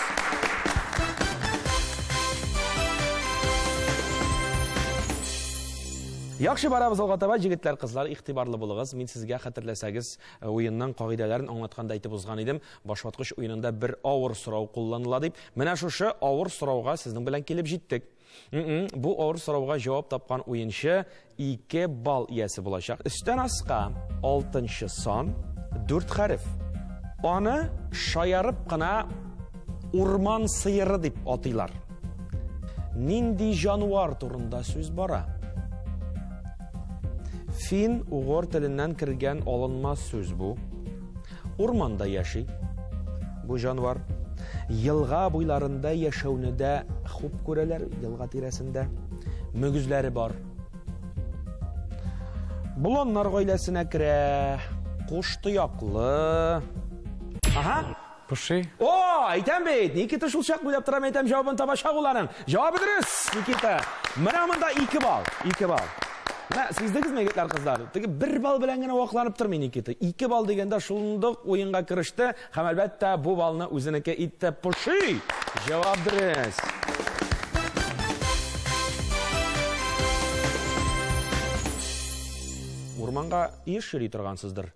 S1: Яхшы барабыз алга таба, җегетләр, кызлар, игътибарлы булыгыз. Мин сезгә хәтерләсәгез, уенның кагыйдәләрен аңлатканда әйтеп узган идем. Башваткыч уенында бер авыр сорау кулланыла дип. Менә шушы авыр сорауга сезнең белән килеп җиттек. Bu ağır sorауга cevap тапкан уенчы 2 bal иясе булачак. Üstten aska 6-нчы сан 4 хәреф. Аны шаярып кына урман сыйыры дип атыйлар. Нинди жануар турында сүз бара? Фин угыр теленнән кергән алынмас сүз бу. Урманда яши бу жануар. Елга буйларында яшәүне дә хуп күрәләр, елга тирәсендә. Мөгезләре бар. Боланнар гаиләсенә керә. Куш тояклы. Ага.
S4: Поши.
S1: О, әйтәм бит, Никита шул чак буйлап торам, әйтәм, җавабын табачак уларның. Җавабы дөрес, Никита. Менә монда 2 бал. 2 бал. Менә сездегезме, егетләр, кызлар? Теге 1 бал белән генә вакланып тормый Никита. 2 бал дигәндә шундук уенга кереште. Һәм әлбәттә бу балны үзенеке итте. Поши. Җавап дөрес. Урманга еш йөри торгансыздыр.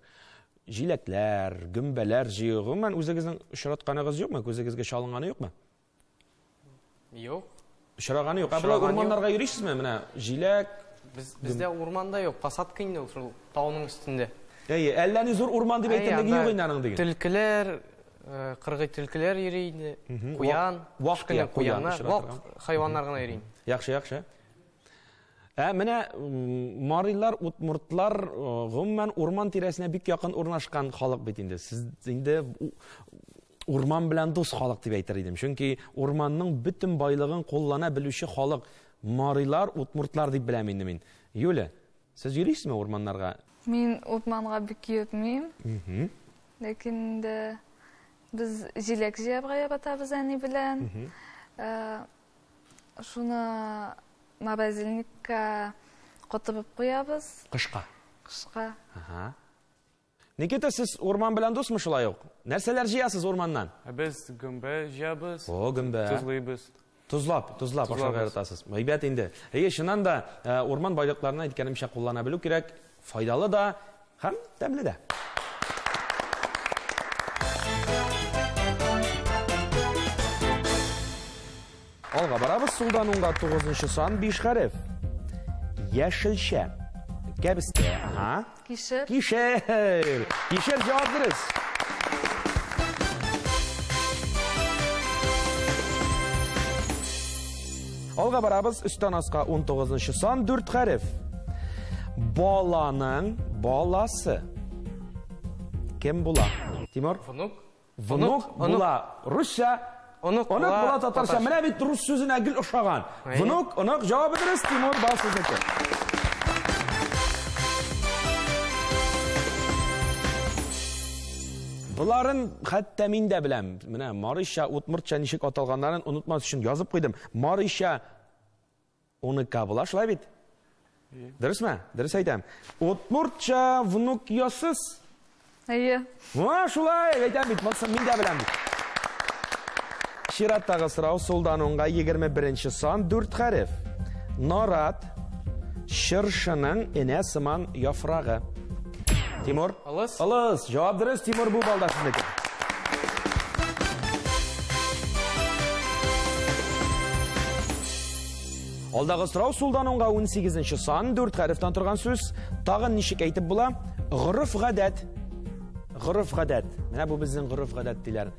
S1: Җиләкләр, гөмбәләр җыю. Гомумән үзегезнең очратканыгыз юкмы? Күзегезгә чалынганы юкмы?
S2: Юк.
S1: Очраганы юк. Абла урманнарга йөрисезме? Менә җиләк.
S2: Бездә урманда юк, посадка инде ул тауның өстендә.
S1: Әйе, әллә ни зур урман дип әйтерлеге юк инде аның диген.
S2: Түлкеләр, кыргый түлкеләр йөри инде. Куян,
S1: вак
S2: куяннар, вак хайваннар гына йөри.
S1: Яхшы, яхшы. Менә марилар, утмуртлар гомумән урман тирәсенә бик якын урнашкан халык бит инде. Сез инде урман белән дус халык дип әйтер идем. Чөнки урманның бөтен байлыгын куллана белүче халык марилар, утмуртлар дип беләм инде мин. Юля, сез йөрисезме урманнарга?
S3: Мин урманга бик йөрмим. Ләкин дә без җиләк җыябга ятабыз әни белән. Шуны морозильникка котып куябыз.
S1: Кышка.
S3: Кышка.
S1: Ага. Никита, сез урман белән дусмы шулай ук? Нәрсәләр җыясыз урманнан?
S4: Без гөмбә җыябыз.
S1: О, гөмбә.
S4: Тузлыйбыз.
S1: Тузлап ашарга яратасыз. Әйбәт инде. Шуннан да урман байлыкларына әйткәнемчә куллана белү кирәк. Файдалы да һәм тәмле дә. Алга барабыз. Сулдан уңга 9-нчы сан 5 хәреф. Яшелчә. Кәбестә. Ага.
S3: Кишер.
S1: Кишер. Кишер җавап дөрес. Алга барабыз. Өстән аска 19-нчы сан 4 хәреф. Баланың баласы. Кем була? Тимур?
S2: Внук.
S1: Внук була. Русча.
S2: Онук
S1: була татарча. Менә бит рус сүзенә гел ошаган. Внук, онук җавабы дөрес. Тимур бал сезнеке. Буларын хәтта мин дә беләм. Менә Мариша, утмуртча ничек аталганнарын онытмас өчен язып куйдым. Мариша оныкка була, шулай бит? Дөресме? Дөрес әйтәм. Утмуртча внук ясыз.
S3: Әйе.
S1: Шулай әйтәм бит, мин дә беләм бит. Чираттагы сорау сулдан уңга 21-нче сан 4 хәреф. Нарат шыршының энә сыман яфрагы. Тимур?
S2: Алыс.
S1: Алыс. Җавап дөрес, Тимур бу балда сезнеке. Алдагы сорау сулдан уңга 18-нче сан 4 хәрефтән торган сүз. Тагын ничек әйтеп була? Гырыф гадәт. Гырыф гадәт. Менә бу безнең гырыф гадәт диләр.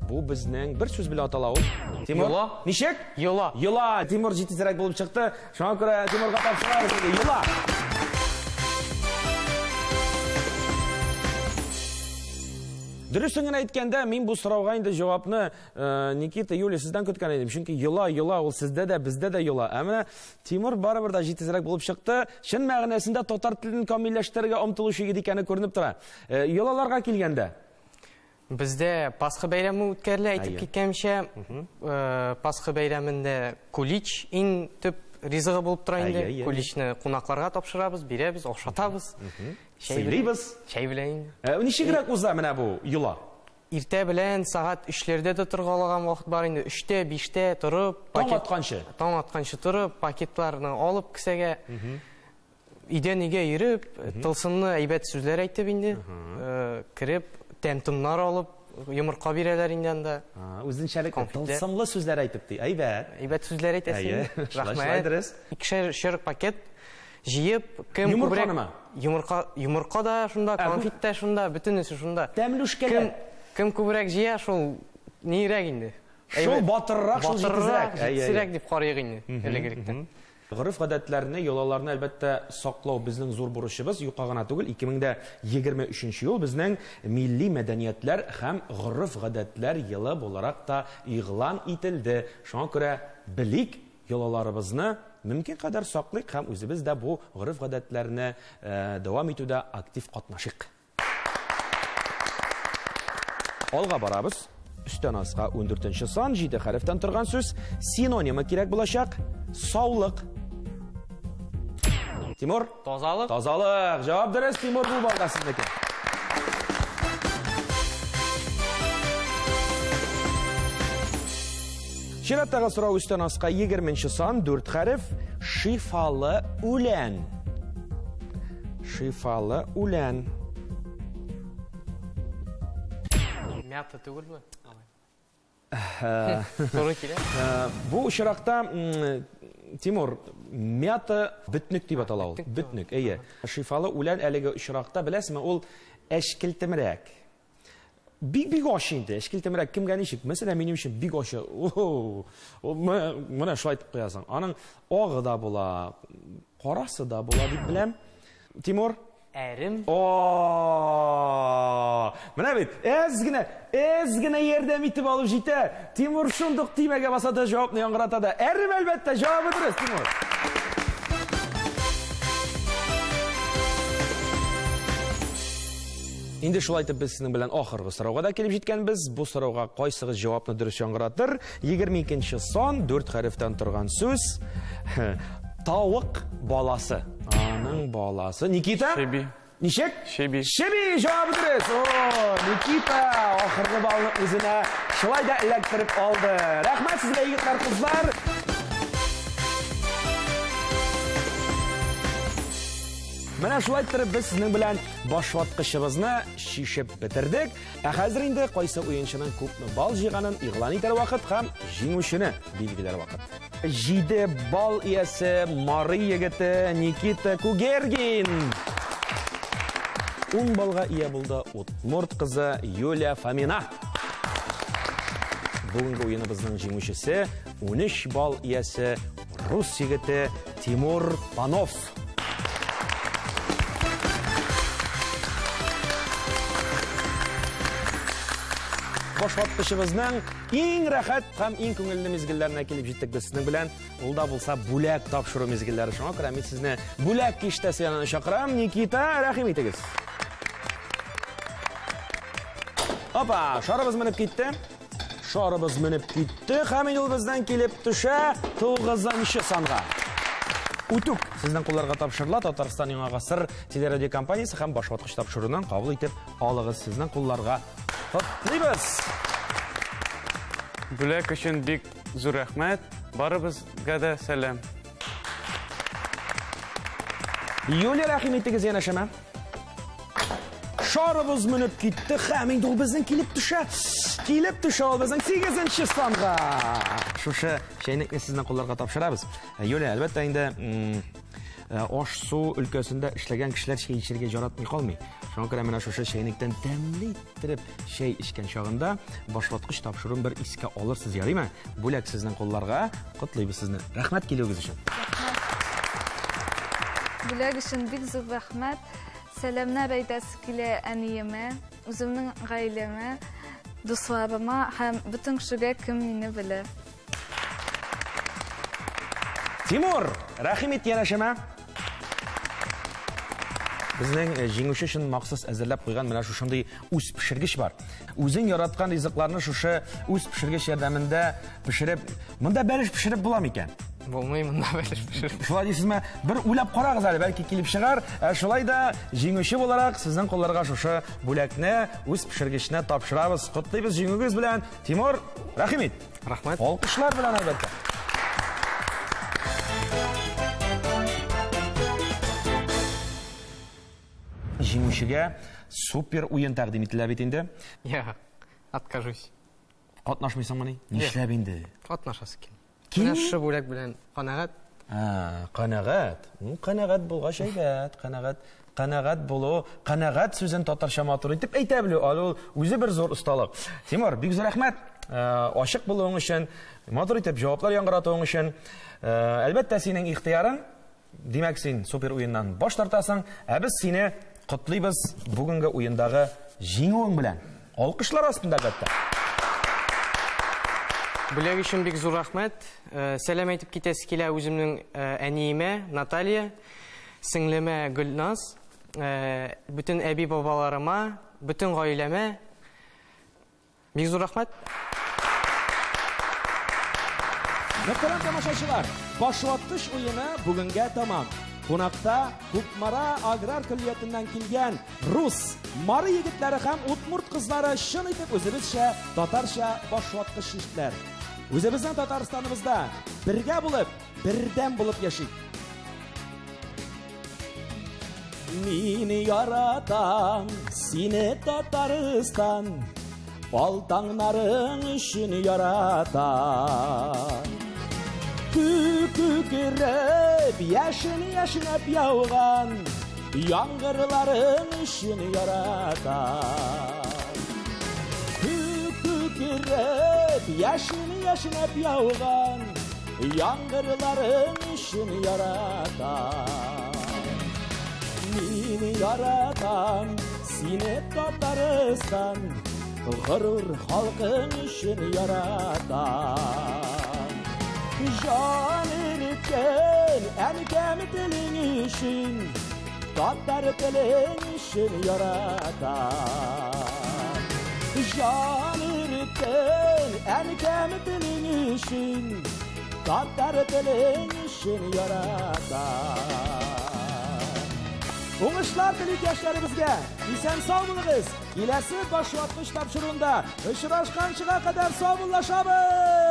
S1: Бу безнең бер сүз белән атала ул. Тимур? Ничек?
S2: Йола.
S1: Йола. Тимур җитезрәк булып чыкты. Шуңа күрә Тимурга тапшырабыз инде. Йола. Дөресен генә әйткәндә, мин бу сорауга инде җавапны Никита, Юлия сездән көткән идем. Чөнки йола ул сездә дә, бездә дә йола. Әмма Тимур барыбер да җитезрәк булып чыкты. Чын мәгънәсендә татар телен камилләштерергә омтылучы егет икәне күренеп тора. Йолаларга килгәндә,
S2: Бездә Пасха бәйрәме үткәрелә, әйтеп киткәнчә, Пасха бәйрәмендә кулич иң төп ризыгы булып тора инде. Куличны кунакларга тапшырабыз, бирәбез, ашатабыз.
S1: Сыйлыйбыз.
S2: Чәй белән.
S1: Ничегрәк уза менә бу йола?
S2: Иртә белән сагат 3-ләрдә дә торгалаган вакыт бар инде. 3-тә, 5-тә торып, таң атканчы торып, пакетларны алып кисәгә, идән игә йөреп, тылсымны әйбәт сүзләр әйтеп инде, кирип, тәмтымнар алып, йомырка бирәләр инде анда.
S1: Үзенчәлек
S2: Конфетлер.
S1: тылсымлы сүзләр әйтеп ди. Әйбәт.
S2: Әйбәт сүзләр
S1: Әйе,
S2: әйтәсең.
S1: шулай дөрес.
S2: Икешәр чырык пакет җыеп, кем
S1: Йомырка
S2: күбрәк
S1: нема?
S2: йомырка да шунда, конфет тә шунда, бөтенесе шунда.
S1: Тәмлүшкәләр.
S2: Кем күбрәк җыя, шул нирәк инде.
S1: Шул батыррак, шул җитезрәк.
S2: Җитезрәк дип карыйк инде элегрәктән.
S1: Гореф-гадәтләрне, йолаларны әлбәттә саклау безнең зур бурычыбыз. Юкка гына түгел, 2023 ел безнең милли мәдәниятләр һәм гореф-гадәтләр елы буларак та игълан ителде. Шуңа күрә белик йолаларыбызны мөмкин кадәр саклыйк һәм үзебез дә бу гореф-гадәтләрне дәвам итүдә актив катнашыйк. Алга барабыз. Үстән аска 14нче сан 7 хәрефтән торган сүз синонимы кирәк булачак. Саулык. Тимур?
S2: Тазалык.
S1: Тазалык. Җавап дөрес, Тимур, бу балда сезнеке. Чираттагы сорау үстән аска 20нче сан 4 хәреф шифалы үлән. Шифалы үлән.
S2: Мята түгелме? Туры килә.
S1: Бу очракта Тимур, мята битнек дип атала ул. Битнек, әйе. Шифалы үлән әлеге очракта беләсезме, ул әшкелтемрәк. Бик аш инде, әшкелтемрәк кемгә ничек? Мәсәлән, минем өчен бик аш. Менә шулай дип куясың. Аның агы да була, карасы да була дип беләм. Тимур?
S2: Әрим.
S1: Менә бит, әзгенә ярдәм итеп алып җитә. Тимур шундук тимәгә баса да җавапны яңгырата да. Әрим әлбәттә җавабы дөрес, Тимур. Инде шулай итеп без сезнең белән ахыргы сорауга да килеп җиткәнбез. Бу сорауга кайсыгыз җавапны дөрес яңгыратыр? 22нче сан 4 хәрефтән торган сүз. Тавык баласы. Аның баласы. Никита?
S4: Шеби.
S1: Ничек?
S4: Шеби.
S1: Шеби җавабы дөрес. Никита ахыргы балны үзенә шулай да эләктереп алды. Рәхмәт сезгә, егетләр, кызлар. Менә шулай итеп без сезнең белән башваткычыбызны шишеп бетердек. Ә хәзер инде кайсы уенчының күпме бал җыйганын игълан итәр вакыт һәм җиңүчене билгеләр вакыт. 7 бал иясе Марый егете Никита Кугергин. 10 балга ия булды Утмурт кызы Юлия Фомина. Бүгенге уеныбызның җиңүчесе 13 бал иясе Рус егете Тимур Панов. Башваткычыбызның иң рәхәт һәм иң күңелле мизгелләренә килеп җиттек без сезнең белән. Ул да булса бүләк тапшыру мизгелләре. Шуңа күрә мин сезне бүләк киштәсе янына чакырам. Никита, рәхим итегез. Опа, шарыбыз менеп китте. Шарыбыз менеп китте. Һәм инде ул бездән килеп төшә 9нчы санга. Утук сезнең кулларга тапшырыла. Татарстан Яңа гасыр телерадио компаниясе һәм башваткыч тапшырудан кабул итеп алыгыз сезнең кулларга. Котлыйбыз.
S4: Бүләк өчен бик зур рәхмәт. Барыбызга да сәлам.
S1: Юлия, рәхим итегез янәшәмә. Шарыбыз менеп китте. Һәм инде ул безнең килеп төшә. Килеп төшә ул безнең 8нчы санга. Шушы чәйнекне сезнең кулларга тапшырабыз. Юлия, әлбәттә инде аш-су өлкәсендә эшләгән кешеләр чәй эчәргә яратмый калмый. Шуңа күрә менә шушы чәйнектән тәмле иттереп чәй эчкән чагында башваткыч тапшыруын бер искә алырсыз, ярыймы? Бүләк сезнең кулларга. Котлыйбыз сезне. Рәхмәт килүегез өчен.
S3: Бүләк өчен бик зур рәхмәт. Сәламнар әйтәсе килә әниемә, үземнең гаиләмә, дусларыма һәм бөтен кешегә кем мине белә.
S1: Тимур, рәхим ит янәшәмә. Безнең җиңүче өчен махсус әзерләп куйган менә шушындый үз пешергеч бар. Үзең яраткан ризыкларны шушы үз пешергеч ярдәмендә пешереп, монда бәлеш пешереп була микән?
S2: Булмый монда бәлеш пешереп.
S1: Шулай дисезме? Бер уйлап карагыз әле, бәлки килеп чыгар. Шулай да җиңүче буларак сезнең кулларга шушы бүләкне үз пешергечне тапшырабыз. Котлыйбыз җиңүгез белән. Тимур, рәхим ит.
S2: Рәхмәт.
S1: Алкышлар белән әлбәттә. Җиңүчегә супер уен тәкъдим ителә бит инде.
S2: Я. Откажусь.
S1: Катнашмыйсыңмы ни? Нишләп инде?
S2: Катнашасы килә.
S1: Ким?
S2: Менә шушы бүләк белән канәгать.
S1: Канәгать. Канәгать булгач әйбәт, канәгать булу, канәгать сүзен татарча матур итеп әйтә белү, ул үзе бер зур осталык. Тимур, бик зур рәхмәт. Ашык булуың өчен, матур итеп җаваплар яңгыратуың өчен. Әлбәттә синең ихтыярың, димәк син супер уеннан баш тартасың, ә без сине котлыйбыз бүгенге уендагы җиңүең белән. Алкышлар астында әлбәттә.
S2: Бүләк өчен бик зур рәхмәт. Сәлам әйтеп китәсе килә үземнең әниемә Наталья, сеңлемә Гөлназ, бүтән әби бабаларыма, бүтән гаиләмә бик зур рәхмәт.
S1: Мөхтәрәм тамашачылар, башлаткыч уены бүгенгә тамам. Кунакта Кукмара аграр көллиятеннән килгән рус, мары егетләре һәм утмурт кызлары чын итеп үзебезчә татарча башлаткыч иштеләр. Үзебезнең Татарстаныбызда бергә булып, бердәм булып яшик. Мин яратам сине Татарстан, балтаңнарың өчен яратам. Күкереп, яшен-яшенеп яуган, яңгырларың өчен яратам. Күкереп, яшен-яшенеп яуган, яңгырларың өчен яратам. Мин яратам сине Татарстан, горур халкың өчен яратам. Жан өрткән әнкәм телең өчен, татар телең өчен яратам. Жан өрткән әнкәм телең өчен, татар телең өчен яратам. Уңышлар телик яшьләребезгә, исән сау булыгыз. Киләсе башлаткыч тапшыруында очрашканчыга кадәр сау булашабыз.